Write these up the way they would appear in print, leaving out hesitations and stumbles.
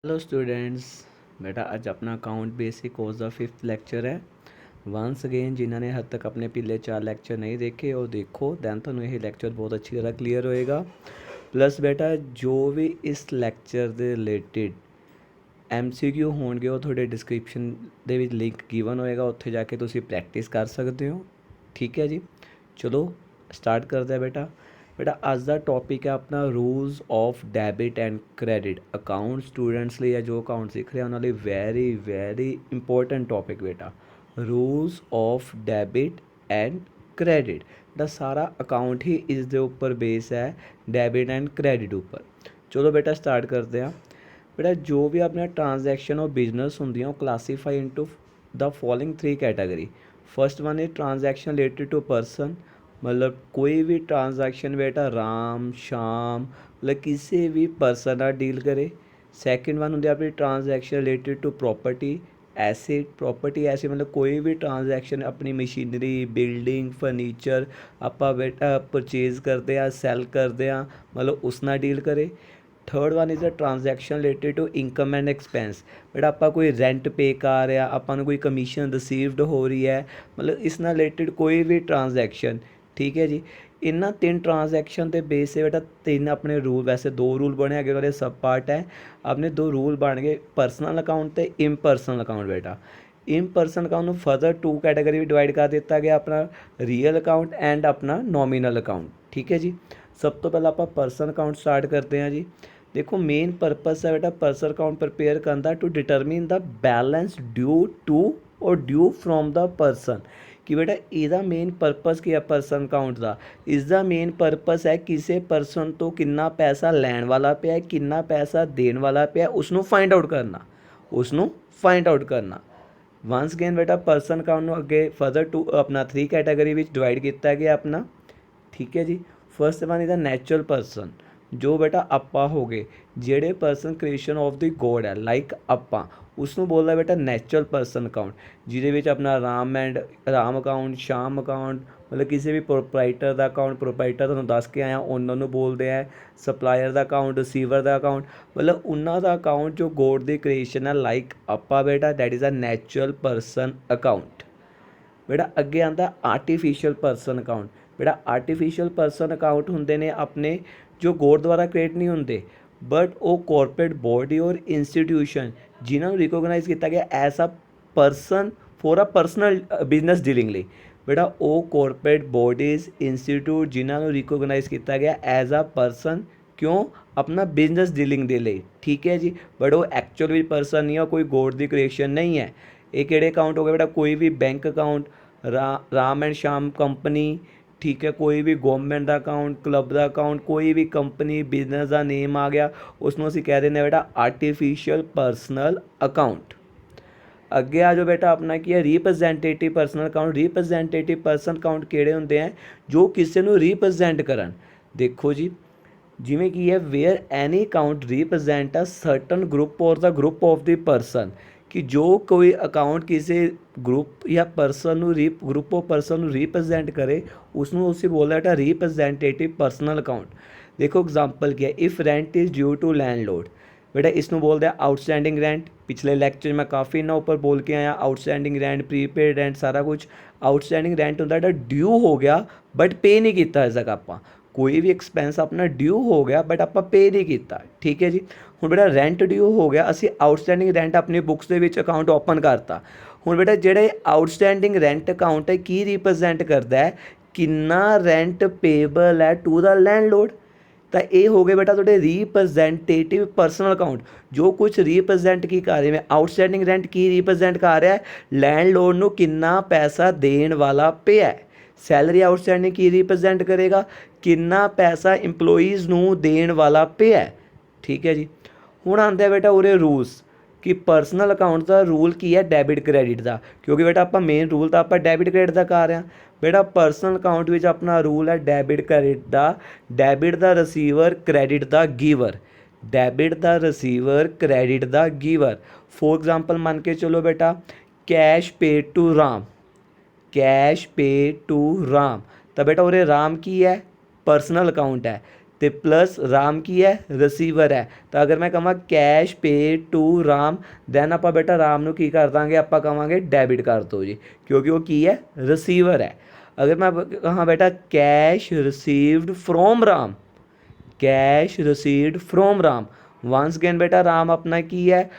Hello students. बेटा अज अपना account basic course का 5th लेक्चर है। वंस अगेन जिन्होंने हद तक अपने पिछले 4 लेक्चर नहीं देखे वो देखो, दैन ਤੁਹਾਨੂੰ ਇਹ ਲੈਕਚਰ ਬਹੁਤ ਅੱਛੀ ਤਰ੍ਹਾਂ ਕਲੀਅਰ ਹੋਏਗਾ। ਪਲੱਸ ਬੇਟਾ ਜੋ ਵੀ ਇਸ ਲੈਕਚਰ ਦੇ ਰਿਲੇਟਿਡ MCQ ਹੋਣਗੇ ਉਹ ਤੁਹਾਡੇ ਡਿਸਕ੍ਰਿਪਸ਼ਨ ਦੇ ਵਿੱਚ ਲਿੰਕ ਗਿਵਨ ਹੋਏਗਾ, ਉੱਥੇ ਜਾ ਕੇ ਤੁਸੀਂ ਪ੍ਰੈਕਟਿਸ ਕਰ ਸਕਦੇ ਹੋ। ਠੀਕ ਹੈ ਜੀ, ਚਲੋ ਸਟਾਰਟ ਕਰਦੇ ਹਾਂ बेटा अज का टॉपिक है अपना rules of debit and credit. Account students लिए जो अकाउंट सीख रहे हैं उन्होंने वेरी वेरी इंपॉर्टेंट टॉपिक बेटा, rules of debit and credit. बेटा सारा अकाउंट ही इसके ऊपर बेस है, डैबिट एंड क्रेडिट ऊपर। चलो बेटा स्टार्ट करते हैं। बेटा जो भी अपना ट्रांजैक्शन और बिजनेस होंगे classify into the following 3 category. First one is transaction related to person, मतलब कोई भी ट्रांजैक्शन बेटा राम शाम मतलब किसी भी पर्सन नाल डील करे। सैकेंड वन होंगे अपनी transaction related to property asset, property ऐसी मतलब कोई भी ट्रांजैक्शन अपनी मशीनरी बिल्डिंग फर्नीचर आपां बेटा परचेज करते हैं सैल करते हैं मतलब उस नाल डील करे। Third one is a transaction related to income and expense, बेटा आप कोई रेंट पे कर रहे आपां कोई कमीशन रिसीवड हो रही है मतलब इस नाल रिलेटेड कोई भी ट्रांजैक्शन। ठीक है जी, इन्होंने 3 ट्रांजैक्शन के बेस से बेटा 3 अपने रूल, वैसे 2 रूल बने अगे वाले सब पार्ट है। अपने 2 रूल बन गए, परसनल अकाउंट तो इम्परसनल अकाउंट। बेटा इम्परसनल अकाउंट फर्दर 2 कैटेगरी में डिवाइड कर दिता गया, अपना रियल अकाउंट एंड अपना नॉमिनल अकाउंट। ठीक है जी, सब तो पहले आप पर्सनल अकाउंट स्टार्ट करते हैं जी। देखो मेन परपस है बेटा पर्सनल अकाउंट प्रिपेयर करना to determine the balance due to और ड्यू फ्रॉम द पर्सन। कि बेटा ਇਹਦਾ मेन परपस ਕੀ है पर्सन अकाउंट का, इसका मेन परपस है किसी परसन तो कितना पैसा लैन वाला पिया कितना पैसा देन वाला पिया उसनों फाइंड आउट करना, उसनों फाइंड आउट करना। वंस अगेन बेटा पर्सन अकाउंट अगे फर्दर टू अपना 3 कैटेगरी में डिवाइड किया गया अपना। ठीक है जी, first one is the natural person, जो बेटा आपा हो गए जेडे person creation of the God है लाइक आपा उसनों बोलता बेटा नैचुरल पर्सन अकाउंट, जिहदे अपना राम अकाउंट शाम अकाउंट मतलब किसी भी प्रोपराइटर का अकाउंट, प्रोपराइटर तुहानूं दस के आया उन्होंने बोलते हैं। सप्लायर का अकाउंट रिसीवर का अकाउंट मतलब उन्होंने अकाउंट जो गॉड की क्रिएशन है लाइक आपा बेटा that is a natural person account. बेटा अगे आता आर्टिफिशियल पर्सन अकाउंट। बेटा आर्टिफिशियल पर्सन अकाउंट होंगे ने अपने जो गॉड द्वारा क्रिएट नहीं होंगे बट वो कॉरपोरेट बॉडी और इंस्टीट्यूशन जिन्होंने रिकोगनाइज किया गया as a person for a personal business dealing ਲਈ। बेटा वो कॉरपोरेट बॉडीज़ इंस्टीट्यूट जिन्होंने रिकोगनाइज किया गया एज अ पर्सन क्यों अपना बिजनेस डीलिंग के लिए। ठीक है जी, बट वो एक्चुअल भी पर्सन नहीं है, कोई गॉड की क्रिएशन नहीं है। ये किहड़े अकाउंट हो गए बेटा, कोई भी bank account Ram and Shyam company. ठीक है, कोई भी गवर्नमेंट का अकाउंट क्लब का अकाउंट कोई भी कंपनी बिजनेस का नेम आ गया उसनों असीं कह देंगे बेटा आर्टिफिशियल पर्सनल अकाउंट। अगे आ जाओ बेटा अपना की है representative personal account. Representative person account किहड़े होंदे हैं जो किसी को रिप्रजेंट करन। देखो जी जिमें कि है where any account represent a certain group और the group of the person, कि जो कोई अकाउंट किसी ग्रुप या person group of person represent करे उसनों उसे बोला बेटा रिप्रजेंटेटिव पर्सनल अकाउंट। देखो एग्जांपल क्या है, if rent is due to landlord, बेटा इसनों बोलते हैं आउटस्टैंडिंग रेंट। पिछले लेक्चर में काफ़ी इन्हों ऊपर बोल के आया आउटस्टैंडिंग रेंट प्रीपेड रेंट सारा कुछ। आउटस्टैंडिंग रेंट होंदा जेह्ड़ा ड्यू हो गया बट पे नहीं किया अजे तक आपां, कोई भी एक्सपेंस अपना ड्यू हो गया बट आप पे नहीं किया। ठीक है जी, हुण बेटा रेंट ड्यू हो गया असी आउटस्टैंडिंग रेंट अपनी बुक्स के विच अकाउंट ओपन करता। हुण बेटा जिहड़े आउटस्टैंडिंग रेंट अकाउंट है की रिप्रजेंट करता है कितना रेंट पेबल है टू द लैंडलॉर्ड। तो ये हो गए बेटा थोड़े रिप्रजेंटेटिव पर्सनल अकाउंट, जो कुछ रिप्रजेंट की कर रहे हैं आउटस्टैंडिंग रेंट की रिप्रजेंट कर रहा है लैंडलॉर्ड नूं कितना पैसा देन वाला पे है। सैलरी आउटस्टैंडिंग की रिप्रजेंट करेगा कितना पैसा इंप्लॉइज़ नूं देन वाला पे है। ठीक है जी, हुण आंदे है बेटा उरे रूल्स कि पर्सनल अकाउंट का रूल की है डैबिट क्रेडिट का, क्योंकि बेटा आप मेन रूल तो आप डैबिट क्रेडिट का कर रहे हैं। बेटा पर्सनल अकाउंट में अपना रूल है डैबिट क्रेडिट का, डैबिट का रिसीवर क्रेडिट का गिवर, डैबिट का रिसीवर क्रेडिट का गिवर। फॉर एग्जांपल मान के चलो बेटा कैश पे टू राम, कैश पे टू राम, तो बेटा उरे राम की है पर्सनल अकाउंट है, ਤੇ ਪਲੱਸ ਰਾਮ ਕੀ ਹੈ, ਰਿਸੀਵਰ ਹੈ। ਤਾਂ ਅਗਰ ਮੈਂ ਕਹਾਂ cash pay to Ram, then ਆਪਾਂ ਬੇਟਾ ਰਾਮ ਨੂੰ ਕੀ ਕਰ ਦਾਂਗੇ, ਆਪਾਂ ਕਹਾਂਗੇ ਡੈਬਿਟ ਕਰ ਦਿਓ ਜੀ, ਕਿਉਂਕਿ ਉਹ ਕੀ ਹੈ, ਰਿਸੀਵਰ ਹੈ। ਅਗਰ ਮੈਂ ਕਹਾਂ ਬੇਟਾ cash received from Ram, cash received from Ram, once again ਬੇਟਾ ਰਾਮ ਆਪਣਾ ਕੀ ਹੈ,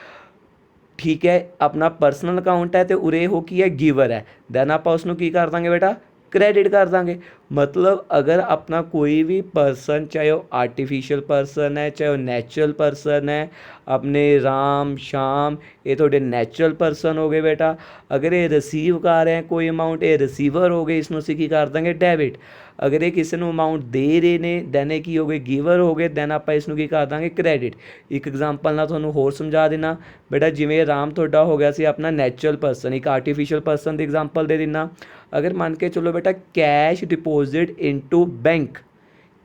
ਠੀਕ ਹੈ, ਆਪਣਾ ਪਰਸਨਲ ਅਕਾਊਂਟ ਹੈ, ਤੇ ਉਰੇ ਉਹ ਕੀ ਹੈ, ਗਿਵਰ ਹੈ। ਦੈਨ ਆਪਾਂ ਉਸ ਨੂੰ ਕੀ ਕਰ ਦਾਂਗੇ ਬੇਟਾ, ਕ੍ਰੈਡਿਟ ਕਰ ਦਾਂਗੇ। ਮਤਲਬ ਅਗਰ ਆਪਣਾ ਕੋਈ ਵੀ ਪਰਸਨ, ਚਾਹੇ ਉਹ ਆਰਟੀਫਿਸ਼ੀਅਲ ਪਰਸਨ ਹੈ, ਚਾਹੇ ਉਹ ਨੈਚੁਰਲ ਪਰਸਨ ਹੈ, ਆਪਣੇ ਰਾਮ ਸ਼ਾਮ ਇਹ ਤੁਹਾਡੇ ਨੈਚੁਰਲ ਪਰਸਨ ਹੋ ਗਏ ਬੇਟਾ। ਅਗਰ ਇਹ ਰਿਸੀਵ ਕਰ ਰਹੇ ਕੋਈ ਅਮਾਊਂਟ, ਇਹ ਰਿਸੀਵਰ ਹੋ ਗਏ, ਇਸ ਨੂੰ ਅਸੀਂ ਕੀ ਕਰ ਦਾਂਗੇ, ਡੈਬਿਟ। ਅਗਰ ਇਹ ਕਿਸੇ ਨੂੰ ਅਮਾਊਂਟ ਦੇ ਰਹੇ ਨੇ, ਦੈਨ ਇਹ ਕੀ ਹੋ ਗਏ, ਗਿਵਰ ਹੋ ਗਏ, ਦੈਨ ਆਪਾਂ ਇਸ ਨੂੰ ਕੀ ਕਰ ਦਾਂਗੇ, ਕ੍ਰੈਡਿਟ। ਇੱਕ ਐਗਜ਼ਾਮਪਲ ਨਾਲ ਤੁਹਾਨੂੰ ਹੋਰ ਸਮਝਾ ਦੇਣਾ ਬੇਟਾ, ਜਿਵੇਂ ਰਾਮ ਤੁਹਾਡਾ ਹੋ ਗਿਆ ਸੀ ਆਪਣਾ ਨੈਚੁਰਲ ਪਰਸਨ, ਇੱਕ ਆਰਟੀਫਿਸ਼ੀਅਲ ਪਰਸਨ ਦੀ ਐਗਜ਼ਾਮਪਲ ਦੇ ਦਿੰਦਾ। ਅਗਰ ਮੰਨ ਕੇ ਚਲੋ ਬੇਟਾ cash deposit into bank,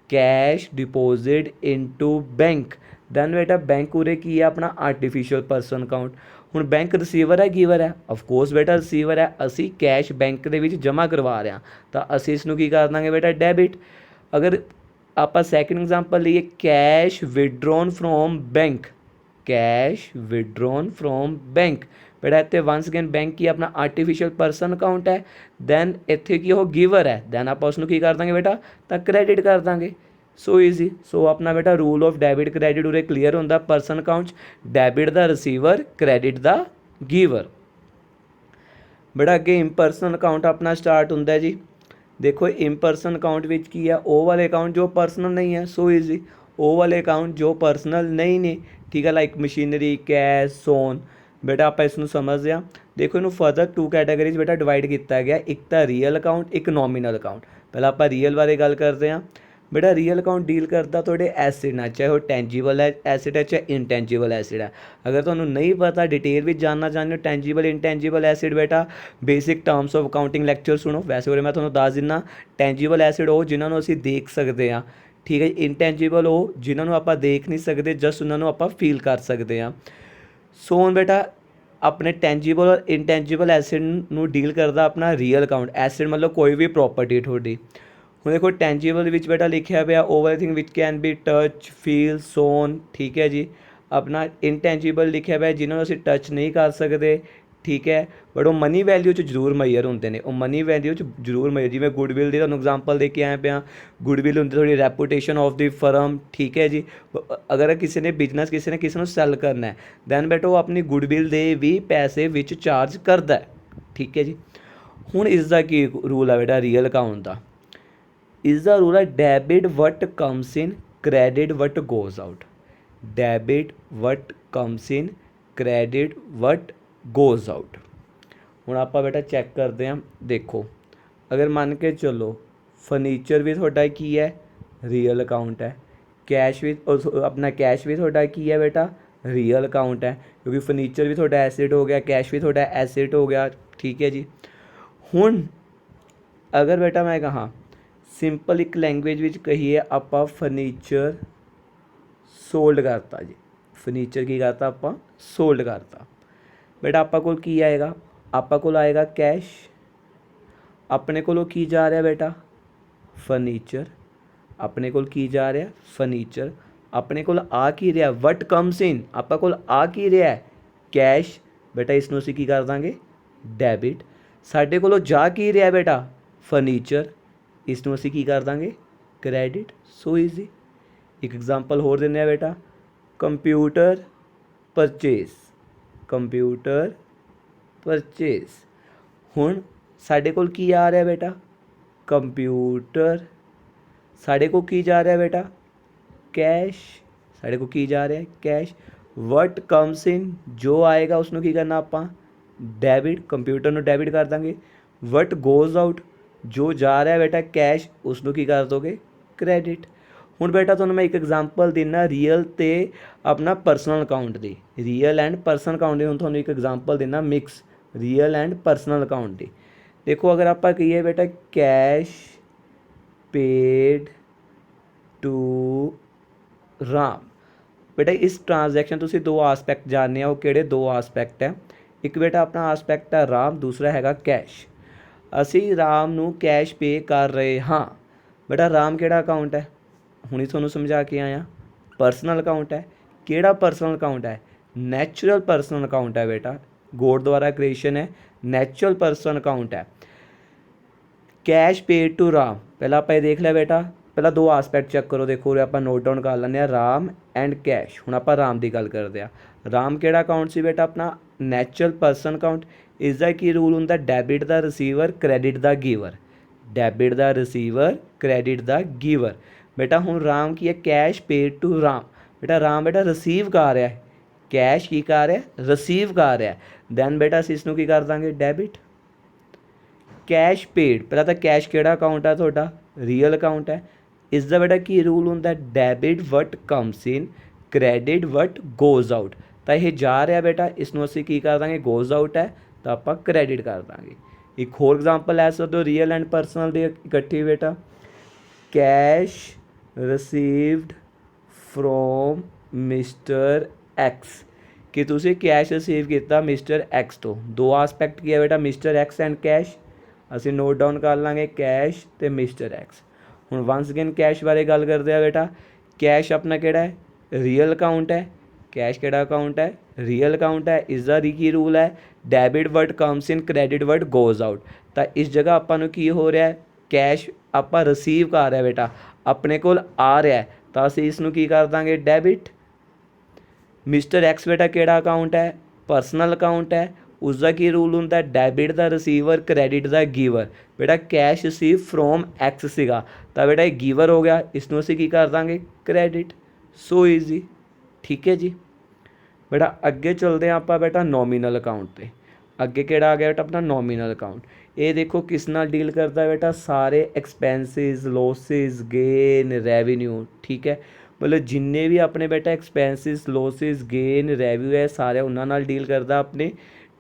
cash deposit into bank, then ਬੇਟਾ ਬੈਂਕ ਉਰੇ ਕੀ ਹੈ, ਆਪਣਾ ਆਰਟੀਫਿਸ਼ੀਅਲ ਪਰਸਨ ਅਕਾਊਂਟ। ਹੁਣ ਬੈਂਕ ਰਿਸੀਵਰ ਹੈ, ਗਿਵਰ ਹੈ, ਆਫਕੋਰਸ ਬੇਟਾ ਰਿਸੀਵਰ ਹੈ, ਅਸੀਂ ਕੈਸ਼ ਬੈਂਕ ਦੇ ਵਿੱਚ ਜਮ੍ਹਾਂ ਕਰਵਾ ਰਹੇ ਹਾਂ, ਤਾਂ ਅਸੀਂ ਇਸ ਨੂੰ ਕੀ ਕਰ ਦਾਂਗੇ ਬੇਟਾ, ਡੈਬਿਟ। ਅਗਰ ਆਪਾਂ ਸੈਕਿੰਡ ਐਗਜ਼ਾਮਪਲ ਲਈਏ, cash withdrawn from bank, cash withdrawn from bank, ਬੇਟਾ ਇੱਥੇ ਵਾਂਸ ਅਗੇਨ ਬੈਂਕ ਕੀ ਆਪਣਾ ਆਰਟੀਫਿਸ਼ੀਅਲ ਪਰਸਨ ਅਕਾਊਂਟ ਹੈ, ਦੈਨ ਇੱਥੇ ਕੀ ਉਹ ਗਿਵਰ ਹੈ, ਦੈਨ ਆਪਾਂ ਉਸ ਨੂੰ ਕੀ ਕਰ ਦਾਂਗੇ ਬੇਟਾ, ਤਾਂ ਕ੍ਰੈਡਿਟ ਕਰ ਦਾਂਗੇ। ਸੋ ਈਜ਼ੀ। ਸੋ ਆਪਣਾ ਬੇਟਾ ਰੂਲ ਆਫ ਡੈਬਿਟ ਕ੍ਰੈਡਿਟ ਉਰੇ ਕਲੀਅਰ ਹੁੰਦਾ, ਪਰਸਨ ਅਕਾਊਂਟ 'ਚ ਡੈਬਿਟ ਦਾ ਰਿਸੀਵਰ, ਕ੍ਰੈਡਿਟ ਦਾ ਗਿਵਰ। ਬੇਟਾ ਅੱਗੇ ਇੰਪਰਸਨਲ ਅਕਾਊਂਟ ਆਪਣਾ ਸਟਾਰਟ ਹੁੰਦਾ ਜੀ। ਦੇਖੋ ਇੰਪਰਸਨਲ ਅਕਾਊਂਟ ਵਿੱਚ ਕੀ ਹੈ, ਉਹ ਵਾਲੇ ਅਕਾਊਂਟ ਜੋ ਪਰਸਨਲ ਨਹੀਂ ਹੈ, ਸੋ ਈਜ਼ੀ, ਉਹ ਵਾਲੇ ਅਕਾਊਂਟ ਜੋ ਪਰਸਨਲ ਨਹੀਂ ਨੇ, ਠੀਕ ਹੈ, ਲਾਈਕ ਮਸ਼ੀਨਰੀ, ਕੈਸ਼, ਸੋਨ। ਬੇਟਾ ਆਪਾਂ ਇਸ ਨੂੰ ਸਮਝਦੇ ਹਾਂ। ਦੇਖੋ ਇਹਨੂੰ ਫਰਦਰ ਟੂ ਕੈਟਾਗਰੀਜ਼ ਬੇਟਾ ਡਿਵਾਈਡ ਕੀਤਾ ਗਿਆ, ਇੱਕ ਤਾਂ ਰੀਅਲ ਅਕਾਊਂਟ, ਇੱਕ ਨੋਮੀਨਲ ਅਕਾਊਂਟ। ਪਹਿਲਾਂ ਆਪਾਂ ਰੀਅਲ ਬਾਰੇ ਗੱਲ ਕਰਦੇ ਹਾਂ। ਬੇਟਾ ਰੀਅਲ ਅਕਾਊਂਟ ਡੀਲ ਕਰਦਾ ਤੁਹਾਡੇ ਐਸਿਡ ਨਾਲ, ਚਾਹੇ ਉਹ ਟੈਂਜੀਬਲ ਐਸਿਡ ਹੈ, ਚਾਹੇ ਇਨਟੈਂਜੀਬਲ ਐਸਿਡ ਹੈ। ਅਗਰ ਤੁਹਾਨੂੰ ਨਹੀਂ ਪਤਾ, ਡਿਟੇਲ ਵਿੱਚ ਜਾਣਨਾ ਚਾਹੁੰਦੇ ਹੋ ਟੈਂਜੀਬਲ ਇਨਟੈਂਜੀਬਲ ਐਸਿਡ, ਬੇਟਾ basic terms of accounting lecture ਸੁਣੋ। ਵੈਸੇ ਉਰੇ ਮੈਂ ਤੁਹਾਨੂੰ ਦੱਸ ਦਿੰਦਾ, ਟੈਂਜੀਬਲ ਐਸਿਡ ਉਹ ਜਿਨ੍ਹਾਂ ਨੂੰ ਅਸੀਂ ਦੇਖ ਸਕਦੇ ਹਾਂ, ਠੀਕ ਹੈ। ਇਨਟੈਂਜੀਬਲ ਉਹ ਜਿਨ੍ਹਾਂ ਨੂੰ ਆਪਾਂ ਦੇਖ ਨਹੀਂ ਸਕਦੇ, ਜਸਟ ਉਹਨਾਂ ਨੂੰ ਆਪਾਂ ਫੀਲ ਕਰ ਸਕਦੇ ਹਾਂ। ਸੋ ਹੁਣ ਬੇਟਾ ਆਪਣੇ ਟੈਂਜੀਬਲ ਔਰ ਇਨਟੈਂਜੀਬਲ ਐਸਿਡ ਨੂੰ ਡੀਲ ਕਰਦਾ ਆਪਣਾ ਰੀਅਲ ਅਕਾਊਂਟ। ਐਸਿਡ ਮਤਲਬ ਕੋਈ ਵੀ ਪ੍ਰੋਪਰਟੀ ਤੁਹਾਡੀ। ਹੁਣ ਦੇਖੋ ਟੈਂਜੀਬਲ ਵਿੱਚ ਬੇਟਾ ਲਿਖਿਆ ਪਿਆ ਓਵਰਥਿੰਗ ਵਿਚ ਕੈਨ ਬੀ ਟੱਚ, ਫੀਲ, ਸੋਨ, ਠੀਕ ਹੈ ਜੀ। ਆਪਣਾ ਇਨਟੈਂਜੀਬਲ ਲਿਖਿਆ ਪਿਆ ਜਿਨ੍ਹਾਂ ਨੂੰ ਅਸੀਂ ਟੱਚ ਨਹੀਂ ਕਰ ਸਕਦੇ, ਠੀਕ ਹੈ, ਬਟ ਉਹ ਮਨੀ ਵੈਲਿਊ 'ਚ ਜ਼ਰੂਰ ਮੈਯਰ ਹੁੰਦੇ ਨੇ, ਉਹ ਮਨੀ ਵੈਲਿਊ 'ਚ ਜ਼ਰੂਰ ਮੈਯਰ। ਜਿਵੇਂ ਗੁੱਡਵਿਲ ਦੀ ਤੁਹਾਨੂੰ ਐਗਜ਼ਾਮਪਲ ਦੇ ਕੇ ਆਏ ਪਿਆ, ਗੁੱਡਵਿਲ ਹੁੰਦੀ ਤੁਹਾਡੀ ਰੈਪੂਟੇਸ਼ਨ ਆਫ ਦੀ ਫਰਮ, ਠੀਕ ਹੈ ਜੀ। ਅਗਰ ਕਿਸੇ ਨੇ ਬਿਜ਼ਨਸ ਕਿਸੇ ਨੂੰ ਸੈੱਲ ਕਰਨਾ ਹੈ, ਦੈਨ ਬੇਟਾ ਉਹ ਆਪਣੀ ਗੁੱਡਵਿਲ ਦੇ ਵੀ ਪੈਸੇ ਵਿੱਚ ਚਾਰਜ ਕਰਦਾ ਹੈ, ਠੀਕ ਹੈ ਜੀ। ਹੁਣ ਇਸ ਦਾ ਕੀ ਰੂਲ ਹੈ ਬੇਟਾ ਰੀਅਲ ਅਕਾਊਂਟ ਦਾ? ਇਸ ਦਾ ਰੂਲ ਹੈ ਡੈਬਿਟ ਵਟ ਕਮਸ ਇਨ, ਕ੍ਰੈਡਿਟ ਵਟ ਗੋਜ਼ ਆਊਟ। ਡੈਬਿਟ ਵਟ ਕਮਸ ਇਨ, ਕ੍ਰੈਡਿਟ ਵਟ ਗੋਜ਼ ਆਊਟ। ਹੁਣ ਆਪਾਂ ਬੇਟਾ ਚੈੱਕ ਕਰਦੇ ਹਾਂ। ਦੇਖੋ ਅਗਰ ਮੰਨ ਕੇ ਚੱਲੋ ਫਰਨੀਚਰ ਵੀ ਤੁਹਾਡਾ ਕੀ ਹੈ, ਰੀਅਲ ਅਕਾਊਂਟ ਹੈ। ਕੈਸ਼ ਵੀ ਆਪਣਾ ਕੈਸ਼ ਵੀ ਤੁਹਾਡਾ ਕੀ ਹੈ ਬੇਟਾ, ਰੀਅਲ ਅਕਾਊਂਟ ਹੈ, ਕਿਉਂਕਿ ਫਰਨੀਚਰ ਵੀ ਤੁਹਾਡਾ ਐਸਿਡ ਹੋ ਗਿਆ, ਕੈਸ਼ ਵੀ ਤੁਹਾਡਾ ਐਸਿਡ ਹੋ ਗਿਆ, ਠੀਕ ਹੈ ਜੀ। ਹੁਣ ਅਗਰ ਬੇਟਾ ਮੈਂ ਕਹਾਂ ਸਿੰਪਲ ਇੱਕ ਲੈਂਗੁਏਜ ਵਿੱਚ ਕਹੀਏ, ਆਪਾਂ ਫਰਨੀਚਰ ਸੋਲਡ ਕਰਤਾ ਜੀ। ਫਰਨੀਚਰ ਕੀ ਕਰਤਾ ਆਪਾਂ, ਸੋਲਡ ਕਰਤਾ। ਬੇਟਾ ਆਪਾਂ ਕੋਲ ਕੀ ਆਏਗਾ, ਆਪਾਂ ਕੋਲ ਆਏਗਾ ਕੈਸ਼। ਆਪਣੇ ਕੋਲੋਂ ਕੀ ਜਾ ਰਿਹਾ ਬੇਟਾ, ਫਰਨੀਚਰ। ਆਪਣੇ ਕੋਲ ਕੀ ਜਾ ਰਿਹਾ, ਫਰਨੀਚਰ। ਆਪਣੇ ਕੋਲ ਆ ਕੀ ਰਿਹਾ, ਵਟ ਕਮਸ ਇਨ, ਆਪਾਂ ਕੋਲ ਆ ਕੀ ਰਿਹਾ, ਕੈਸ਼। ਬੇਟਾ ਇਸ ਨੂੰ ਅਸੀਂ ਕੀ ਕਰ ਦਾਂਗੇ, ਡੈਬਿਟ। ਸਾਡੇ ਕੋਲੋਂ ਜਾ ਕੀ ਰਿਹਾ ਬੇਟਾ, ਫਰਨੀਚਰ, ਇਸ ਨੂੰ ਅਸੀਂ ਕੀ ਕਰ ਦਾਂਗੇ, ਕ੍ਰੈਡਿਟ। ਸੋ ਈਜ਼ੀ। ਇੱਕ ਐਗਜ਼ਾਮਪਲ ਹੋਰ ਦਿੰਦੇ ਹਾਂ ਬੇਟਾ, ਕੰਪਿਊਟਰ ਪਰਚੇਸ, ਕੰਪਿਊਟਰ ਪਰਚੇਸ। ਹੁਣ ਸਾਡੇ ਕੋਲ ਕੀ ਆ ਰਿਹਾ ਬੇਟਾ, ਕੰਪਿਊਟਰ। ਸਾਡੇ ਕੋਲ ਕੀ ਜਾ ਰਿਹਾ ਬੇਟਾ, ਕੈਸ਼। ਸਾਡੇ ਕੋਲ ਕੀ ਜਾ ਰਿਹਾ, ਕੈਸ਼। ਵਟ ਕਮਸ ਇਨ, ਜੋ ਆਏਗਾ ਉਸ ਨੂੰ ਕੀ ਕਰਨਾ ਆਪਾਂ, ਡੈਬਿਟ। ਕੰਪਿਊਟਰ ਨੂੰ ਡੈਬਿਟ ਕਰ ਦਾਂਗੇ। ਵਟ ਗੋਜ਼ ਆਊਟ, ਜੋ ਜਾ ਰਿਹਾ ਬੇਟਾ ਕੈਸ਼, ਉਸ ਨੂੰ ਕੀ ਕਰ ਦੋਗੇ, ਕ੍ਰੈਡਿਟ। ਹੁਣ ਬੇਟਾ ਤੁਹਾਨੂੰ ਮੈਂ ਇੱਕ ਐਗਜ਼ਾਮਪਲ ਦਿੰਦਾ ਰੀਅਲ ਅਤੇ ਆਪਣਾ personal account the, real and personal account ਦੀ। ਹੁਣ ਤੁਹਾਨੂੰ ਇੱਕ ਐਗਜ਼ਾਮਪਲ ਦਿੰਦਾ mix real and personal account ਦੀ। ਦੇਖੋ ਅਗਰ ਆਪਾਂ ਕਹੀਏ ਬੇਟਾ ਕੈਸ਼ ਪੇਡ ਟੂ ਰਾਮ, ਬੇਟਾ ਇਸ ਟ੍ਰਾਂਜੈਕਸ਼ਨ ਤੁਸੀਂ ਦੋ ਆਸਪੈਕਟ ਜਾਣਨੇ ਆ, ਉਹ ਕਿਹੜੇ ਦੋ ਆਸਪੈਕਟ ਹੈ? ਇੱਕ ਬੇਟਾ ਆਪਣਾ ਆਸਪੈਕਟ ਹੈ ਰਾਮ, ਦੂਸਰਾ ਹੈਗਾ ਕੈਸ਼। ਅਸੀਂ ਰਾਮ ਨੂੰ ਕੈਸ਼ ਪੇ ਕਰ ਰਹੇ ਹਾਂ। ਬੇਟਾ ਰਾਮ ਕਿਹੜਾ ਅਕਾਊਂਟ ਹੈ, ਹੁਣੀ ਤੁਹਾਨੂੰ ਸਮਝਾ ਕੇ ਆਇਆ। ਪਰਸਨਲ ਅਕਾਊਂਟ ਹੈ, ਕਿਹੜਾ ਪਰਸਨਲ ਅਕਾਊਂਟ ਹੈ? ਨੈਚੁਰਲ ਪਰਸਨਲ ਅਕਾਊਂਟ ਹੈ ਬੇਟਾ, ਗੋਡ ਦੁਆਰਾ ਕ੍ਰੀਏਸ਼ਨ ਹੈ, ਨੈਚੁਰਲ ਪਰਸਨਲ ਅਕਾਊਂਟ ਹੈ। ਕੈਸ਼ ਪੇਡ ਟੂ ਰਾਮ, ਪਹਿਲਾਂ ਆਪਾਂ ਇਹ ਦੇਖ ਲਿਆ ਬੇਟਾ, ਪਹਿਲਾਂ ਦੋ ਆਸਪੈਕਟ ਚੈੱਕ ਕਰੋ, ਦੇਖੋ ਉਰੇ ਆਪਾਂ ਨੋਟ ਡਾਊਨ ਕਰ ਲੈਂਦੇ ਹਾਂ, ਰਾਮ ਐਂਡ ਕੈਸ਼। ਹੁਣ ਆਪਾਂ ਰਾਮ ਦੀ ਗੱਲ ਕਰਦੇ ਹਾਂ। ਰਾਮ ਕਿਹੜਾ ਅਕਾਊਂਟ ਸੀ ਬੇਟਾ? ਆਪਣਾ ਨੈਚੁਰਲ ਪਰਸਨ ਅਕਾਊਂਟ। ਇਸ ਦਾ ਕੀ ਰੂਲ ਹੁੰਦਾ? ਡੈਬਿਟ ਦਾ ਰਿਸੀਵਰ, ਕ੍ਰੈਡਿਟ ਦਾ ਗਿਵਰ। ਡੈਬਿਟ ਦਾ ਰਿਸੀਵਰ, ਕ੍ਰੈਡਿਟ ਦਾ ਗਿਵਰ। ਬੇਟਾ ਹੁਣ ਰਾਮ ਕੀ ਹੈ? Cash paid to Ram. ਬੇਟਾ ਰਾਮ ਬੇਟਾ ਰਿਸੀਵ ਕਰ ਰਿਹਾ, ਕੈਸ਼ ਕੀ ਕਰ ਰਿਹਾ? ਰਿਸੀਵ ਕਰ ਰਿਹਾ। ਦੈਨ ਬੇਟਾ ਅਸੀਂ ਇਸ ਨੂੰ ਕੀ ਕਰ ਦਾਂਗੇ? ਡੈਬਿਟ। ਕੈਸ਼ ਪੇਡ, ਪਹਿਲਾਂ ਤਾਂ ਕੈਸ਼ ਕਿਹੜਾ ਅਕਾਊਂਟ ਹੈ ਤੁਹਾਡਾ? ਰੀਅਲ ਅਕਾਊਂਟ ਹੈ। ਇਸ ਦਾ ਬੇਟਾ ਕੀ ਰੂਲ ਹੁੰਦਾ? ਡੈਬਿਟ ਵਟ ਕਮਸ ਇਨ, ਕ੍ਰੈਡਿਟ ਵਟ ਗੋਜ਼ ਆਊਟ। ਤਾਂ ਇਹ ਜਾ ਰਿਹਾ ਬੇਟਾ, ਇਸ ਨੂੰ ਅਸੀਂ ਕੀ ਕਰ ਦਾਂਗੇ? ਗੋਜ਼ ਆਊਟ ਹੈ ਤਾਂ ਆਪਾਂ ਕ੍ਰੈਡਿਟ ਕਰ ਦਾਂਗੇ। ਇੱਕ ਹੋਰ ਐਗਜ਼ਾਮਪਲ ਲੈ ਸਕਦੇ ਹੋ ਰੀਅਲ ਐਂਡ ਪਰਸਨਲ ਦੀ ਇਕੱਠੀ ਬੇਟਾ। Cash received from mister X, ਕਿ ਤੁਸੀਂ ਕੈਸ਼ ਰਿਸੀਵ ਕੀਤਾ ਮਿਸਟਰ ਐਕਸ ਤੋਂ। ਦੋ ਆਸਪੈਕਟ ਕੀ ਹੈ ਬੇਟਾ? Mister X and cash. ਅਸੀਂ ਨੋਟ ਡਾਊਨ ਕਰ ਲਾਂਗੇ ਕੈਸ਼ ਅਤੇ ਮਿਸਟਰ ਐਕਸ। ਹੁਣ ਵੰਸ ਅਗੇਨ ਕੈਸ਼ ਬਾਰੇ ਗੱਲ ਕਰਦੇ ਆ ਬੇਟਾ। ਕੈਸ਼ ਆਪਣਾ ਕਿਹੜਾ ਹੈ? ਰੀਅਲ ਅਕਾਊਂਟ ਹੈ। ਕੈਸ਼ ਕਿਹੜਾ ਅਕਾਊਂਟ ਹੈ? ਰੀਅਲ ਅਕਾਊਂਟ ਹੈ। ਇਸ ਦਾ ਕੀ ਰੂਲ ਹੈ? ਡੈਬਿਟ ਵਟ ਕਮਸ ਇਨ, ਕ੍ਰੈਡਿਟ ਵਟ ਗੋਜ਼ ਆਊਟ। ਤਾਂ ਇਸ ਜਗ੍ਹਾ ਆਪਾਂ ਨੂੰ ਕੀ ਹੋ ਰਿਹਾ? ਕੈਸ਼ ਆਪਾਂ ਰਿਸੀਵ ਕਰ ਰਿਹਾ ਬੇਟਾ, ਆਪਣੇ ਕੋਲ ਆ ਰਿਹਾ, ਤਾਂ ਅਸੀਂ ਇਸ ਨੂੰ ਕੀ ਕਰ ਦਾਂਗੇ? ਡੈਬਿਟ। ਮਿਸਟਰ ਐਕਸ ਬੇਟਾ ਕਿਹੜਾ ਅਕਾਊਂਟ ਹੈ? ਪਰਸਨਲ ਅਕਾਊਂਟ ਹੈ। ਉਸਦਾ ਕੀ ਰੂਲ ਹੁੰਦਾ? ਡੈਬਿਟ ਦਾ ਰਿਸੀਵਰ, ਕ੍ਰੈਡਿਟ ਦਾ ਗਿਵਰ। ਬੇਟਾ ਕੈਸ਼ ਰਿਸੀਵ ਫਰੋਮ ਐਕਸ ਸੀਗਾ, ਤਾਂ ਬੇਟਾ ਇਹ ਗਿਵਰ ਹੋ ਗਿਆ, ਇਸ ਨੂੰ ਅਸੀਂ ਕੀ ਕਰ ਦਾਂਗੇ? ਕ੍ਰੈਡਿਟ। ਸੋ ਈਜ਼ੀ। ਠੀਕ ਹੈ ਜੀ ਬੇਟਾ। ਅੱਗੇ ਚੱਲਦੇ ਹਾਂ ਆਪਾਂ ਬੇਟਾ ਨੋਮੀਨਲ ਅਕਾਊਂਟ 'ਤੇ। ਅੱਗੇ ਕਿਹੜਾ ਆ ਗਿਆ ਬੇਟਾ? ਆਪਣਾ ਨੋਮੀਨਲ ਅਕਾਊਂਟ। ਇਹ ਦੇਖੋ ਕਿਸ ਨਾਲ ਡੀਲ ਕਰਦਾ ਬੇਟਾ? ਸਾਰੇ ਐਕਸਪੈਂਸਿਸ, ਲੋਸਿਸ, ਗੇਨ, ਰੈਵਨਿਊ। ਠੀਕ ਹੈ, ਮਤਲਬ ਜਿੰਨੇ ਵੀ ਆਪਣੇ ਬੇਟਾ ਐਕਸਪੈਂਸਿਸ, ਲੋਸਿਸ, ਗੇਨ, ਰੈਵਨਿਊ ਹੈ, ਸਾਰੇ ਉਹਨਾਂ ਨਾਲ ਡੀਲ ਕਰਦਾ ਆਪਣੇ।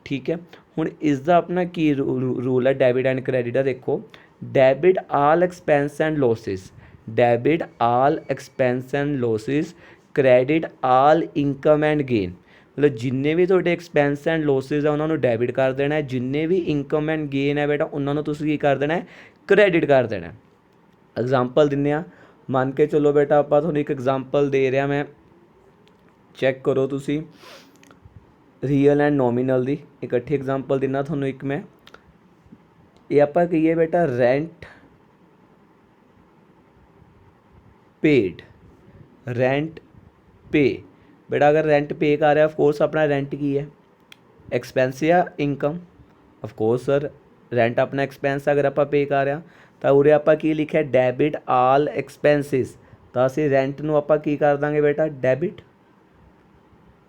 ਠੀਕ ਹੈ, ਹੁਣ ਇਸ ਦਾ ਆਪਣਾ ਕੀ ਰੂਲ ਹੈ ਡੈਬਿਟ ਐਂਡ ਕ੍ਰੈਡਿਟ ਦਾ? ਦੇਖੋ, debit all expense and losses, debit all expense and losses, credit all income and gain. ਮਤਲਬ ਜਿੰਨੇ ਵੀ ਤੁਹਾਡੇ ਐਕਸਪੈਂਸ ਐਂਡ ਲੋਸਿਸ ਆ ਉਹਨਾਂ ਨੂੰ ਡੈਬਿਟ ਕਰ ਦੇਣਾ ਹੈ, ਜਿੰਨੇ ਵੀ ਇਨਕਮ ਐਂਡ ਗੇਨ ਹੈ ਬੇਟਾ ਉਹਨਾਂ ਨੂੰ ਤੁਸੀਂ ਕੀ ਕਰ ਦੇਣਾ ਹੈ? ਕ੍ਰੈਡਿਟ ਕਰ ਦੇਣਾ। ਐਗਜ਼ਾਮਪਲ ਦਿੰਦੇ ਹਾਂ, ਮੰਨ ਕੇ ਚਲੋ ਬੇਟਾ ਆਪਾਂ ਤੁਹਾਨੂੰ ਇੱਕ ਐਗਜ਼ਾਮਪਲ ਦੇ ਰਿਹਾ ਮੈਂ, ਚੈੱਕ ਕਰੋ ਤੁਸੀਂ। ਰੀਅਲ ਐਂਡ ਨੋਮੀਨਲ ਦੀ ਇਕੱਠੀ ਐਗਜ਼ਾਮਪਲ ਦਿੰਦਾ ਤੁਹਾਨੂੰ ਇੱਕ ਮੈਂ। ਇਹ ਆਪਾਂ ਕਹੀਏ ਬੇਟਾ ਰੈਂਟ ਪੇਡ, ਰੈਂਟ ਪੇ। ਬੇਟਾ ਅਗਰ ਰੈਂਟ ਪੇ ਕਰ ਰਿਹਾ, ਆਫਕੋਰਸ ਆਪਣਾ ਰੈਂਟ ਕੀ ਹੈ? ਐਕਸਪੈਂਸ ਜਾਂ ਇਨਕਮ? ਆਫਕੋਰਸ ਸਰ ਰੈਂਟ ਆਪਣਾ ਐਕਸਪੈਂਸ ਅਗਰ ਆਪਾਂ ਪੇ ਕਰ ਰਹੇ ਹਾਂ, ਤਾਂ ਉਰੇ ਆਪਾਂ ਕੀ ਲਿਖਿਆ? ਡੈਬਿਟ ਆਲ ਐਕਸਪੈਂਸਿਸ। ਤਾਂ ਅਸੀਂ ਰੈਂਟ ਨੂੰ ਆਪਾਂ ਕੀ ਕਰ ਦਾਂਗੇ ਬੇਟਾ? ਡੈਬਿਟ।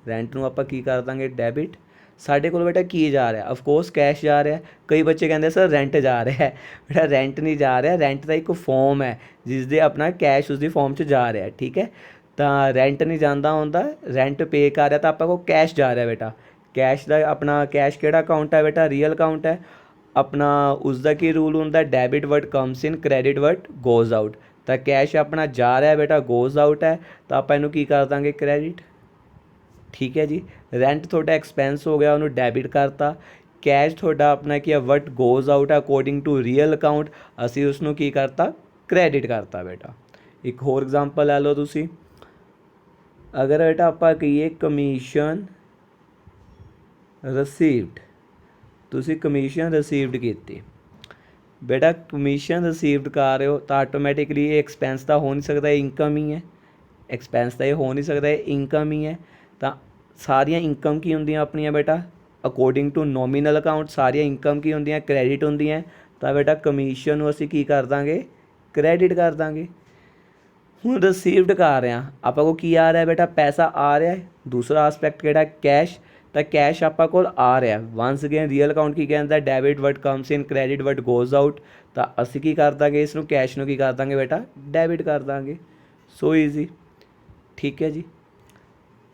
ਰੈਂਟ ਨੂੰ ਆਪਾਂ ਕੀ ਕਰ ਦਾਂਗੇ? ਡੈਬਿਟ। ਸਾਡੇ ਕੋਲ ਬੇਟਾ ਕੀ ਜਾ ਰਿਹਾ? ਆਫਕੋਰਸ ਕੈਸ਼ ਜਾ ਰਿਹਾ। ਕਈ ਬੱਚੇ ਕਹਿੰਦੇ ਸਰ ਰੈਂਟ ਜਾ ਰਿਹਾ ਹੈ। ਬੇਟਾ ਰੈਂਟ ਨਹੀਂ ਜਾ ਰਿਹਾ, ਰੈਂਟ ਦਾ ਇੱਕ ਫੋਰਮ ਹੈ ਜਿਸ ਦੇ ਆਪਣਾ ਕੈਸ਼ ਉਸਦੀ ਫੋਰਮ 'ਚ ਜਾ ਰਿਹਾ। ਠੀਕ ਹੈ, ਤਾਂ ਰੈਂਟ ਨਹੀਂ ਜਾਂਦਾ ਹੁੰਦਾ, ਰੈਂਟ ਪੇ ਕਰ ਰਿਹਾ ਤਾਂ ਆਪਾਂ ਕੋਲ ਕੈਸ਼ ਜਾ ਰਿਹਾ ਬੇਟਾ। ਕੈਸ਼ ਦਾ ਆਪਣਾ ਕੈਸ਼ ਕਿਹੜਾ ਅਕਾਊਂਟ ਹੈ ਬੇਟਾ? ਰੀਅਲ ਅਕਾਊਂਟ ਹੈ। ਆਪਣਾ ਉਸਦਾ ਕੀ ਰੂਲ ਹੁੰਦਾ? ਡੈਬਿਟ ਵਟ ਕਮਸ ਇਨ, ਕ੍ਰੈਡਿਟ ਵਟ ਗੋਜ਼ ਆਊਟ। ਤਾਂ ਕੈਸ਼ ਆਪਣਾ ਜਾ ਰਿਹਾ ਬੇਟਾ, ਗੋਜ਼ ਆਊਟ ਹੈ, ਤਾਂ ਆਪਾਂ ਇਹਨੂੰ ਕੀ ਕਰ ਦਾਂਗੇ? ਕ੍ਰੈਡਿਟ। ਠੀਕ ਹੈ ਜੀ, ਰੈਂਟ ਤੁਹਾਡਾ ਐਕਸਪੈਂਸ ਹੋ ਗਿਆ, ਉਹਨੂੰ ਡੈਬਿਟ ਕਰਤਾ। ਕੈਸ਼ ਤੁਹਾਡਾ ਆਪਣਾ ਕੀ ਹੈ? ਵਟ ਗੋਜ਼ ਆਊਟ ਹੈ ਅਕੋਰਡਿੰਗ ਟੂ ਰੀਅਲ ਅਕਾਊਂਟ, ਅਸੀਂ ਉਸਨੂੰ ਕੀ ਕਰਤਾ? ਕ੍ਰੈਡਿਟ ਕਰਤਾ ਬੇਟਾ। ਇੱਕ ਹੋਰ ਐਗਜ਼ਾਮਪਲ ਲੈ ਲਓ ਤੁਸੀਂ। ਅਗਰ ਬੇਟਾ ਆਪਾਂ ਕਹੀਏ ਕਮਿਸ਼ਨ ਰਿਸੀਵਡ, ਤੁਸੀਂ ਕਮਿਸ਼ਨ ਰਿਸੀਵਡ ਕੀਤੀ। ਬੇਟਾ ਕਮਿਸ਼ਨ ਰਿਸੀਵਡ ਕਰ ਰਹੇ ਹੋ ਤਾਂ ਆਟੋਮੈਟਿਕਲੀ ਇਹ ਐਕਸਪੈਂਸ ਤਾਂ ਹੋ ਨਹੀਂ ਸਕਦਾ, ਇਹ ਇਨਕਮ ਹੀ ਹੈ। ਐਕਸਪੈਂਸ ਤਾਂ ਇਹ ਹੋ ਨਹੀਂ ਸਕਦਾ, ਇਹ ਇਨਕਮ ਹੀ ਹੈ। ਤਾਂ ਸਾਰੀਆਂ ਇਨਕਮ ਕੀ ਹੁੰਦੀਆਂ ਆਪਣੀਆਂ ਬੇਟਾ? ਅਕੋਰਡਿੰਗ ਟੂ ਨੋਮੀਨਲ ਅਕਾਊਂਟ ਸਾਰੀਆਂ ਇਨਕਮ ਕੀ ਹੁੰਦੀਆਂ? ਕ੍ਰੈਡਿਟ ਹੁੰਦੀਆਂ। ਤਾਂ ਬੇਟਾ ਕਮਿਸ਼ਨ ਨੂੰ ਅਸੀਂ ਕੀ ਕਰ ਦਾਂਗੇ? ਕ੍ਰੈਡਿਟ ਕਰ ਦਾਂਗੇ। ਹੁਣ ਰਿਸੀਵਡ ਕਰ ਰਹੇ ਹਾਂ, ਆਪਾਂ ਕੋਲ ਕੀ ਆ ਰਿਹਾ ਬੇਟਾ? ਪੈਸਾ ਆ ਰਿਹਾ ਹੈ। ਦੂਸਰਾ ਆਸਪੈਕਟ ਕਿਹੜਾ? ਕੈਸ਼। ਤਾਂ ਕੈਸ਼ ਆਪਾਂ ਕੋਲ ਆ ਰਿਹਾ। ਵੰਸ ਅਗੇਨ ਰੀਅਲ ਅਕਾਊਂਟ ਕੀ ਕਹਿੰਦਾ? ਡੈਬਿਟ ਵਟ ਕਮਸ ਇਨ, ਕ੍ਰੈਡਿਟ ਵਟ ਗੋਜ਼ ਆਊਟ। ਤਾਂ ਅਸੀਂ ਕੀ ਕਰ ਦਾਂਗੇ? ਇਸ ਨੂੰ ਕੈਸ਼ ਨੂੰ ਕੀ ਕਰ ਦਾਂਗੇ ਬੇਟਾ? ਡੈਬਿਟ ਕਰ ਦਾਂਗੇ। ਸੋ ਈਜ਼ੀ। ਠੀਕ ਹੈ ਜੀ,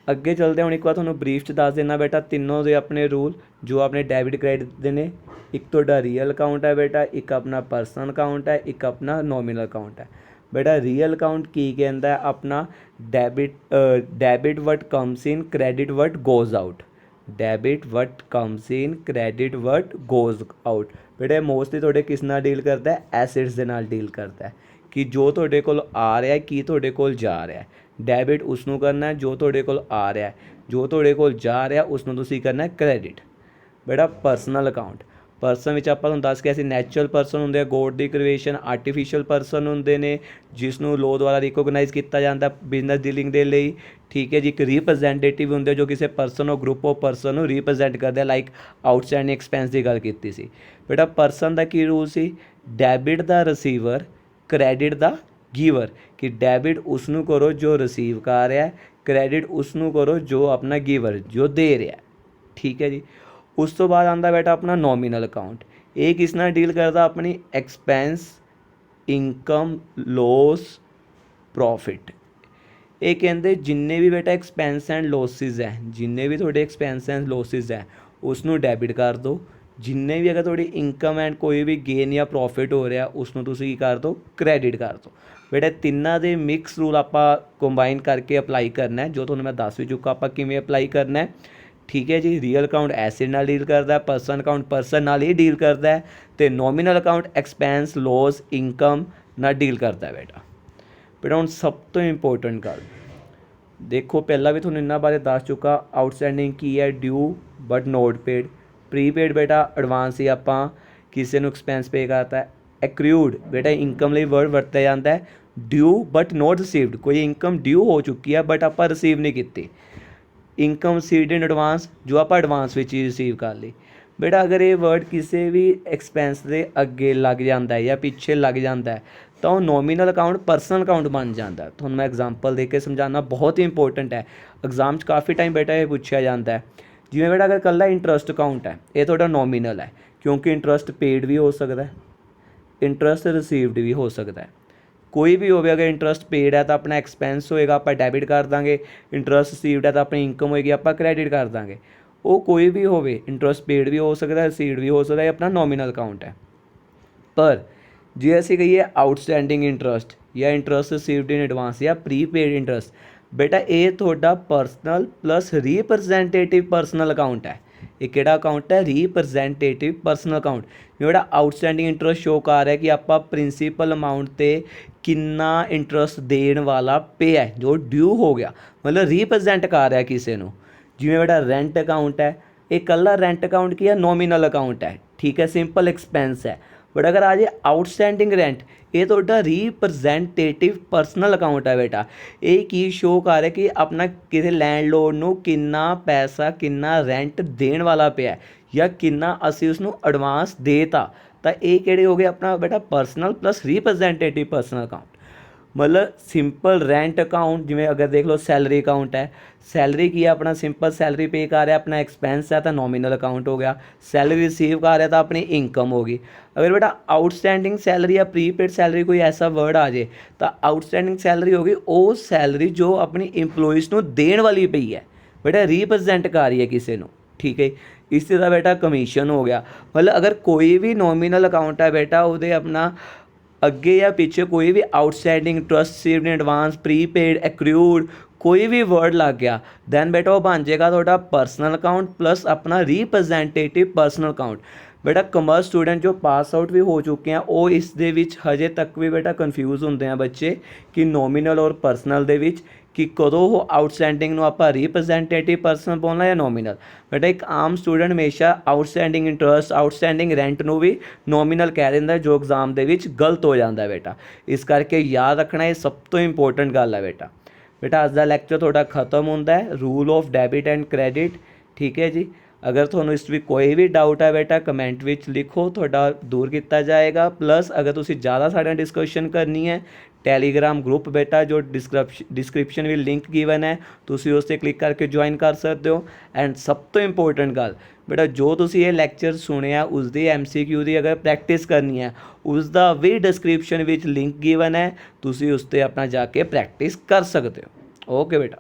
ਅੱਗੇ ਚੱਲਦੇ ਹੁਣ ਇੱਕ ਵਾਰ ਤੁਹਾਨੂੰ ਬਰੀਫ 'ਚ ਦੱਸ ਦਿੰਦਾ ਬੇਟਾ ਤਿੰਨੋਂ ਦੇ ਆਪਣੇ ਰੂਲ ਜੋ ਆਪਣੇ ਡੈਬਿਟ ਕ੍ਰੈਡਿਟ ਦੇ ਨੇ। ਇੱਕ ਤੁਹਾਡਾ ਰੀਅਲ ਅਕਾਊਂਟ ਹੈ ਬੇਟਾ, ਇੱਕ ਆਪਣਾ ਪਰਸਨਲ ਅਕਾਊਂਟ ਹੈ, ਇੱਕ ਆਪਣਾ ਨੋਮੀਨਲ ਅਕਾਊਂਟ ਹੈ। ਬੇਟਾ ਰੀਅਲ ਅਕਾਊਂਟ ਕੀ ਕਹਿੰਦਾ? ਆਪਣਾ ਡੈਬਿਟ ਵਟ ਕਮਸ ਇਨ, ਕ੍ਰੈਡਿਟ ਵਟ ਗੋਜ਼ ਆਊਟ। ਡੈਬਿਟ ਵਟ ਕਮਸ ਇਨ, ਕ੍ਰੈਡਿਟ ਵਟ ਗੋਜ਼ ਆਊਟ। ਬੇਟਾ ਮੋਸਟਲੀ ਤੁਹਾਡੇ ਕਿਸ ਨਾਲ ਡੀਲ ਕਰਦਾ ਹੈ? ਐਸਿਡਸ ਦੇ ਨਾਲ ਡੀਲ ਕਰਦਾ ਹੈ। ਕਿ ਜੋ ਤੁਹਾਡੇ ਕੋਲ ਆ ਰਿਹਾ ਕੀ ਤੁਹਾਡੇ ਕੋਲ ਜਾ ਰਿਹਾ। ਡੈਬਿਟ ਉਸ ਨੂੰ ਕਰਨਾ ਜੋ ਤੁਹਾਡੇ ਕੋਲ ਆ ਰਿਹਾ, ਜੋ ਤੁਹਾਡੇ ਕੋਲ ਜਾ ਰਿਹਾ ਉਸ ਨੂੰ ਤੁਸੀਂ ਕਰਨਾ ਕ੍ਰੈਡਿਟ। ਬੇਟਾ ਪਰਸਨਲ ਅਕਾਊਂਟ, ਪਰਸਨ ਵਿੱਚ ਆਪਾਂ ਤੁਹਾਨੂੰ ਦੱਸ ਕੇ ਅਸੀਂ ਨੈਚੁਰਲ ਪਰਸਨ ਹੁੰਦੇ ਆ, ਗੋਡ ਦੀ ਕ੍ਰੀਏਸ਼ਨ, ਆਰਟੀਫਿਸ਼ੀਅਲ ਪਰਸਨ ਹੁੰਦੇ ਨੇ ਜਿਸ ਨੂੰ ਲੋਅ ਦੁਆਰਾ ਰਿਕੋਗਨਾਈਜ਼ ਕੀਤਾ ਜਾਂਦਾ ਬਿਜ਼ਨਸ ਡੀਲਿੰਗ ਦੇ ਲਈ। ਠੀਕ ਹੈ ਜੀ। ਇੱਕ ਰਿਪਰੈਜ਼ੈਂਟੇਟਿਵ ਹੁੰਦੇ ਜੋ ਕਿਸੇ ਪਰਸਨ ਔਰ ਗਰੁੱਪ ਆਫ ਪਰਸਨ ਨੂੰ ਰਿਪਰੈਜ਼ੈਂਟ ਕਰਦੇ ਆ, ਲਾਈਕ ਆਊਟਸਟੈਂਡਿੰਗ ਐਕਸਪੈਂਸ ਦੀ ਗੱਲ ਕੀਤੀ ਸੀ। ਬੇਟਾ ਪਰਸਨ ਦਾ ਕੀ ਰੂਲ ਸੀ, ਡੈਬਿਟ ਦਾ ਰਿਸੀਵਰ, ਕ੍ਰੈਡਿਟ ਦਾ ਗਿਵਰ, ਕਿ ਡੈਬਿਟ ਉਸ ਨੂੰ ਕਰੋ ਜੋ ਰਿਸੀਵ ਕਰ ਰਿਹਾ, ਕ੍ਰੈਡਿਟ ਉਸ ਨੂੰ ਕਰੋ ਜੋ ਆਪਣਾ ਗਿਵਰ ਜੋ ਦੇ ਰਿਹਾ। ਠੀਕ ਹੈ ਜੀ। ਉਸ ਤੋਂ ਬਾਅਦ ਆਉਂਦਾ ਬੇਟਾ ਆਪਣਾ ਨੋਮੀਨਲ ਅਕਾਊਂਟ। ਇਹ ਕਿਸ ਨਾਲ ਡੀਲ ਕਰਦਾ, ਆਪਣੀ ਐਕਸਪੈਂਸ, ਇਨਕਮ, ਲੋਸ, ਪ੍ਰੋਫਿਟ। ਇਹ ਕਹਿੰਦੇ ਜਿੰਨੇ ਵੀ ਬੇਟਾ ਐਕਸਪੈਂਸ ਐਂਡ ਲੋਸਿਸ ਹੈ, ਜਿੰਨੇ ਵੀ ਤੁਹਾਡੇ ਐਕਸਪੈਂਸ ਐਂਡ ਲੋਸਿਸ ਹੈ ਉਸ ਨੂੰ ਡੈਬਿਟ ਕਰ ਦਿਓ। ਜਿੰਨੇ ਵੀ ਅਗਰ ਤੁਹਾਡੀ ਇਨਕਮ ਐਂਡ ਕੋਈ ਵੀ ਗੇਨ ਜਾਂ ਪ੍ਰੋਫਿਟ ਹੋ ਰਿਹਾ ਉਸ ਨੂੰ ਤੁਸੀਂ ਕੀ ਕਰ ਦਿਓ, ਕ੍ਰੈਡਿਟ ਕਰ ਦਿਓ। ਬੇਟਾ ਤਿੰਨਾਂ ਦੇ ਮਿਕਸ ਰੂਲ ਆਪਾਂ ਕੰਬਾਈਨ ਕਰਕੇ ਅਪਲਾਈ ਕਰਨਾ ਹੈ, ਜੋ ਤੁਹਾਨੂੰ ਮੈਂ ਦੱਸ ਵੀ ਚੁੱਕਾ ਆਪਾਂ ਕਿਵੇਂ ਅਪਲਾਈ ਕਰਨਾ ਹੈ। ਠੀਕ ਹੈ ਜੀ। ਰੀਅਲ ਅਕਾਊਂਟ ਐਸਿਡ ਨਾਲ ਡੀਲ ਕਰਦਾ, ਪਰਸਨ ਅਕਾਊਂਟ ਪਰਸਨ ਨਾਲ ਹੀ ਡੀਲ ਕਰਦਾ ਹੈ, ਅਤੇ nominal account expense, loss, income ਨਾਲ ਡੀਲ ਕਰਦਾ ਬੇਟਾ। ਬੇਟਾ ਹੁਣ ਸਭ ਤੋਂ ਇੰਪੋਰਟੈਂਟ ਗੱਲ ਦੇਖੋ, ਪਹਿਲਾਂ ਵੀ ਤੁਹਾਨੂੰ ਇਹਨਾਂ ਬਾਰੇ ਦੱਸ ਚੁੱਕਾ, ਆਊਟਸਟੈਂਡਿੰਗ ਕੀ ਹੈ, ਡਿਊ ਬਟ ਨੋਟ ਪੇਡ। ਪ੍ਰੀਪੇਡ ਬੇਟਾ ਐਡਵਾਂਸ ਹੀ ਆਪਾਂ ਕਿਸੇ ਨੂੰ ਐਕਸਪੈਂਸ ਪੇ ਕਰਤਾ। ਐਕਰਿਊਡ ਬੇਟਾ ਇਨਕਮ ਲਈ ਵਰਡ ਵਰਤਿਆ ਜਾਂਦਾ ਹੈ। ਡਿਊ ਬਟ ਨੋਟ ਰਿਸੀਵਡ, ਕੋਈ ਇਨਕਮ ਡਿਊ ਹੋ ਚੁੱਕੀ ਹੈ ਬਟ ਆਪਾਂ ਰਿਸੀਵ ਨਹੀਂ ਕੀਤੀ। ਇਨਕਮ ਰਿਸੀਵਡ ਇਨ ਐਡਵਾਂਸ, ਜੋ ਆਪਾਂ ਐਡਵਾਂਸ ਵਿੱਚ ਹੀ ਰਿਸੀਵ ਕਰ ਲਈ। ਬੇਟਾ ਅਗਰ ਇਹ ਵਰਡ ਕਿਸੇ ਵੀ ਐਕਸਪੈਂਸ ਦੇ ਅੱਗੇ ਲੱਗ ਜਾਂਦਾ ਹੈ ਜਾਂ ਪਿੱਛੇ ਲੱਗ ਜਾਂਦਾ ਹੈ ਤਾਂ ਉਹ ਨੋਮੀਨਲ ਅਕਾਊਂਟ ਪਰਸਨਲ ਅਕਾਊਂਟ ਬਣ ਜਾਂਦਾ। ਤੁਹਾਨੂੰ ਮੈਂ ਐਗਜ਼ਾਮਪਲ ਦੇ ਕੇ ਸਮਝਾਉਣਾ ਬਹੁਤ ਹੀ ਇੰਪੋਰਟੈਂਟ ਹੈ, ਐਗਜ਼ਾਮ 'ਚ ਕਾਫੀ ਟਾਈਮ ਬੇਟਾ ਇਹ ਪੁੱਛਿਆ ਜਾਂਦਾ ਹੈ। ਜਿਵੇਂ ਬੇਟਾ ਅਗਰ ਇਕੱਲਾ ਇੰਟਰਸਟ ਅਕਾਊਂਟ ਹੈ, ਇਹ ਤੁਹਾਡਾ ਨੋਮੀਨਲ ਹੈ ਕਿਉਂਕਿ ਇੰਟਰਸਟ ਪੇਡ ਵੀ ਹੋ ਸਕਦਾ, ਇੰਟਰਸਟ ਰਿਸੀਵਡ ਵੀ ਹੋ ਸਕਦਾ। ਕੋਈ ਵੀ ਹੋਵੇ, ਅਗਰ ਇੰਟਰਸਟ ਪੇਡ ਹੈ ਤਾਂ ਆਪਣਾ ਐਕਸਪੈਂਸ ਹੋਏਗਾ ਆਪਾਂ ਡੈਬਿਟ ਕਰ ਦਾਂਗੇ, ਇੰਟਰਸਟ ਰਿਸੀਵਡ ਹੈ ਤਾਂ ਆਪਣੀ ਇਨਕਮ ਹੋਏਗੀ ਆਪਾਂ ਕ੍ਰੈਡਿਟ ਕਰ ਦਾਂਗੇ। ਉਹ ਕੋਈ ਵੀ ਹੋਵੇ, ਇੰਟਰਸਟ ਪੇਡ ਵੀ ਹੋ ਸਕਦਾ, ਰਿਸੀਵਡ ਵੀ ਹੋ ਸਕਦਾ, ਇਹ ਆਪਣਾ ਨੋਮੀਨਲ ਅਕਾਊਂਟ ਹੈ। ਪਰ ਜੇ ਅਸੀਂ ਕਹੀਏ ਆਊਟਸਟੈਂਡਿੰਗ ਇੰਟਰਸਟ ਜਾਂ ਇੰਟਰਸਟ ਰਿਸੀਵਡ ਇਨ ਐਡਵਾਂਸ ਜਾਂ ਪ੍ਰੀਪੇਡ ਇੰਟਰਸਟ, ਬੇਟਾ ਇਹ ਤੁਹਾਡਾ ਪਰਸਨਲ ਪਲੱਸ ਰੀਪ੍ਰੈਜ਼ੈਂਟੇਟਿਵ ਪਰਸਨਲ ਅਕਾਊਂਟ ਹੈ। ਇਹ ਕਿਹੜਾ ਅਕਾਊਂਟ ਹੈ, ਰੀਪ੍ਰੈਜ਼ੈਂਟੇਟਿਵ ਪਰਸਨਲ ਅਕਾਊਂਟ। ਜਿਹੜਾ ਆਊਟਸਟੈਂਡਿੰਗ ਇੰਟਰਸਟ ਸ਼ੋ ਕਰ ਰਿਹਾ ਕਿ ਆਪਾਂ ਪ੍ਰਿੰਸੀਪਲ ਅਮਾਊਂਟ 'ਤੇ ਕਿੰਨਾ ਇੰਟਰਸਟ ਦੇਣ ਵਾਲਾ ਪੇ ਹੈ, ਜੋ ਡਿਊ ਹੋ ਗਿਆ, ਮਤਲਬ ਰੀਪ੍ਰੈਜ਼ੈਂਟ ਕਰ ਰਿਹਾ ਕਿਸੇ ਨੂੰ। ਜਿਵੇਂ ਬੇਟਾ ਰੈਂਟ ਅਕਾਊਂਟ ਹੈ, ਇਹ ਇਕੱਲਾ ਰੈਂਟ ਅਕਾਊਂਟ ਕੀ ਹੈ, ਨੋਮੀਨਲ ਅਕਾਊਂਟ ਹੈ। ਠੀਕ ਹੈ, ਸਿੰਪਲ ਐਕਸਪੈਂਸ ਹੈ। ਬਟ ਅਗਰ ਆ ਜੇ ਆਊਟਸਟੈਂਡਿੰਗ ਰੈਂਟ, ਇਹ ਤੁਹਾਡਾ ਰੀਪ੍ਰੈਜ਼ੈਂਟੇਟਿਵ ਪਰਸਨਲ ਅਕਾਊਂਟ ਹੈ ਬੇਟਾ। ਇਹ ਕੀ ਸ਼ੋ ਕਰ ਰਿਹਾ ਕਿ ਆਪਣਾ ਕਿਸੇ ਲੈਂਡਲੋਰਡ ਨੂੰ ਕਿੰਨਾ ਪੈਸਾ, ਕਿੰਨਾ ਰੈਂਟ ਦੇਣ ਵਾਲਾ ਪਿਆ ਜਾਂ ਕਿੰਨਾ ਅਸੀਂ ਉਸਨੂੰ ਐਡਵਾਂਸ ਦੇਤਾ। ਤਾਂ ਇਹ ਕਿਹੜੇ ਹੋ ਗਏ ਆਪਣਾ ਬੇਟਾ ਪਰਸਨਲ ਪਲੱਸ ਰੀਪ੍ਰੈਜ਼ੈਂਟੇਟਿਵ ਪਰਸਨਲ ਅਕਾਊਂਟ। ਮਤਲਬ ਸਿੰਪਲ ਰੈਂਟ ਅਕਾਊਂਟ, ਜਿਵੇਂ ਅਗਰ ਦੇਖ ਲਓ ਸੈਲਰੀ ਅਕਾਊਂਟ ਹੈ, ਸੈਲਰੀ ਕੀ ਹੈ, ਆਪਣਾ ਸਿੰਪਲ ਸੈਲਰੀ ਪੇ ਕਰ ਰਿਹਾ, ਆਪਣਾ ਐਕਸਪੈਂਸ ਹੈ ਤਾਂ ਨੋਮੀਨਲ ਅਕਾਊਂਟ ਹੋ ਗਿਆ। ਸੈਲਰੀ ਰਿਸੀਵ ਕਰ ਰਿਹਾ ਤਾਂ ਆਪਣੀ ਇਨਕਮ ਹੋ ਗਈ। ਅਗਰ ਬੇਟਾ ਆਊਟਸਟੈਂਡਿੰਗ ਸੈਲਰੀ ਜਾਂ ਪ੍ਰੀਪੇਡ ਸੈਲਰੀ ਕੋਈ ਐਸਾ ਵਰਡ ਆ ਜੇ ਤਾਂ ਆਊਟਸਟੈਂਡਿੰਗ ਸੈਲਰੀ ਹੋ ਗਈ ਉਹ ਸੈਲਰੀ ਜੋ ਆਪਣੀ ਇੰਪਲੋਈਜ਼ ਨੂੰ ਦੇਣ ਵਾਲੀ ਪਈ ਹੈ, ਬੇਟਾ ਰੀਪ੍ਰੈਜ਼ੈਂਟ ਕਰ ਰਹੀ ਹੈ ਕਿਸੇ ਨੂੰ। ਠੀਕ ਹੈ। ਇਸ ਤਰ੍ਹਾਂ ਬੇਟਾ ਕਮਿਸ਼ਨ ਹੋ ਗਿਆ। ਮਤਲਬ ਅਗਰ ਕੋਈ ਵੀ ਨੋਮੀਨਲ ਅਕਾਊਂਟ ਹੈ ਬੇਟਾ, ਉਹਦੇ ਆਪਣਾ ਅੱਗੇ ਜਾਂ ਪਿੱਛੇ ਕੋਈ ਵੀ outstanding, interest received in advance, prepaid, accrued ਕੋਈ ਵੀ ਵਰਡ ਲੱਗ ਗਿਆ, ਦੈਨ ਬੇਟਾ ਉਹ ਬਣ ਜਾਏਗਾ ਤੁਹਾਡਾ ਪਰਸਨਲ ਅਕਾਊਂਟ ਪਲੱਸ ਆਪਣਾ ਰੀਪ੍ਰੈਜ਼ੈਂਟੇਟਿਵ ਪਰਸਨਲ ਅਕਾਊਂਟ। ਬੇਟਾ ਕਮਰਸ ਸਟੂਡੈਂਟ ਜੋ ਪਾਸ ਆਊਟ ਵੀ ਹੋ ਚੁੱਕੇ ਆ ਉਹ ਇਸ ਦੇ ਵਿੱਚ ਹਜੇ ਤੱਕ ਵੀ ਬੇਟਾ ਕਨਫਿਊਜ਼ ਹੁੰਦੇ ਆ ਬੱਚੇ ਕਿ ਨੋਮੀਨਲ ਔਰ ਪਰਸਨਲ ਦੇ ਵਿੱਚ ਕਿ ਕਦੋਂ ਉਹ ਆਊਟਸਟੈਂਡਿੰਗ ਨੂੰ ਆਪਾਂ ਰੀਪ੍ਰੈਜ਼ੈਂਟੇਟਿਵ ਪਰਸਨਲ ਬੋਲਣਾ ਜਾਂ ਨੋਮੀਨਲ। ਬੇਟਾ ਇੱਕ ਆਮ ਸਟੂਡੈਂਟ ਹਮੇਸ਼ਾ ਆਊਟਸਟੈਂਡਿੰਗ ਇੰਟਰਸਟ, ਆਊਟਸਟੈਂਡਿੰਗ ਰੈਂਟ ਨੂੰ ਵੀ ਨੋਮੀਨਲ ਕਹਿ ਦਿੰਦਾ, ਜੋ ਐਗਜ਼ਾਮ ਦੇ ਵਿੱਚ ਗਲਤ ਹੋ ਜਾਂਦਾ ਬੇਟਾ। ਇਸ ਕਰਕੇ ਯਾਦ ਰੱਖਣਾ, ਇਹ ਸਭ ਤੋਂ ਇੰਪੋਰਟੈਂਟ ਗੱਲ ਹੈ ਬੇਟਾ। ਬੇਟਾ ਅੱਜ ਦਾ ਲੈਕਚਰ ਤੁਹਾਡਾ ਖਤਮ ਹੁੰਦਾ ਹੈ, rule of debit and credit. ਠੀਕ ਹੈ ਜੀ। ਅਗਰ ਤੁਹਾਨੂੰ ਇਸ ਵਿੱਚ ਕੋਈ ਵੀ ਡਾਊਟ ਹੈ ਬੇਟਾ ਕਮੈਂਟ ਵਿੱਚ ਲਿਖੋ, ਤੁਹਾਡਾ ਦੂਰ ਕੀਤਾ ਜਾਏਗਾ। ਪਲੱਸ ਅਗਰ ਤੁਸੀਂ ਜ਼ਿਆਦਾ ਸਾਡੇ ਨਾਲ ਡਿਸਕਸ਼ਨ ਕਰਨੀ ਹੈ, ਟੈਲੀਗ੍ਰਾਮ ਗਰੁੱਪ ਬੇਟਾ ਜੋ ਡਿਸਕ੍ਰਿਪਸ਼ਨ ਵਿੱਚ ਲਿੰਕ ਗਿਵਨ ਹੈ, ਤੁਸੀਂ ਉਸ 'ਤੇ ਕਲਿੱਕ ਕਰਕੇ ਜੁਆਇਨ ਕਰ ਸਕਦੇ ਹੋ। ਐਂਡ ਸਭ ਤੋਂ ਇੰਪੋਰਟੈਂਟ ਗੱਲ ਬੇਟਾ, ਜੋ ਤੁਸੀਂ ਇਹ ਲੈਕਚਰ ਸੁਣਿਆ ਉਸ ਦੀ MCQ ਦੀ ਅਗਰ ਪ੍ਰੈਕਟਿਸ ਕਰਨੀ ਹੈ, ਉਸ ਦਾ ਵੀ ਡਿਸਕ੍ਰਿਪਸ਼ਨ ਵਿੱਚ ਲਿੰਕ ਗਿਵਨ ਹੈ, ਤੁਸੀਂ ਉਸ 'ਤੇ ਆਪਣਾ ਜਾ ਕੇ ਪ੍ਰੈਕਟਿਸ ਕਰ ਸਕਦੇ ਹੋ। ਓਕੇ ਬੇਟਾ।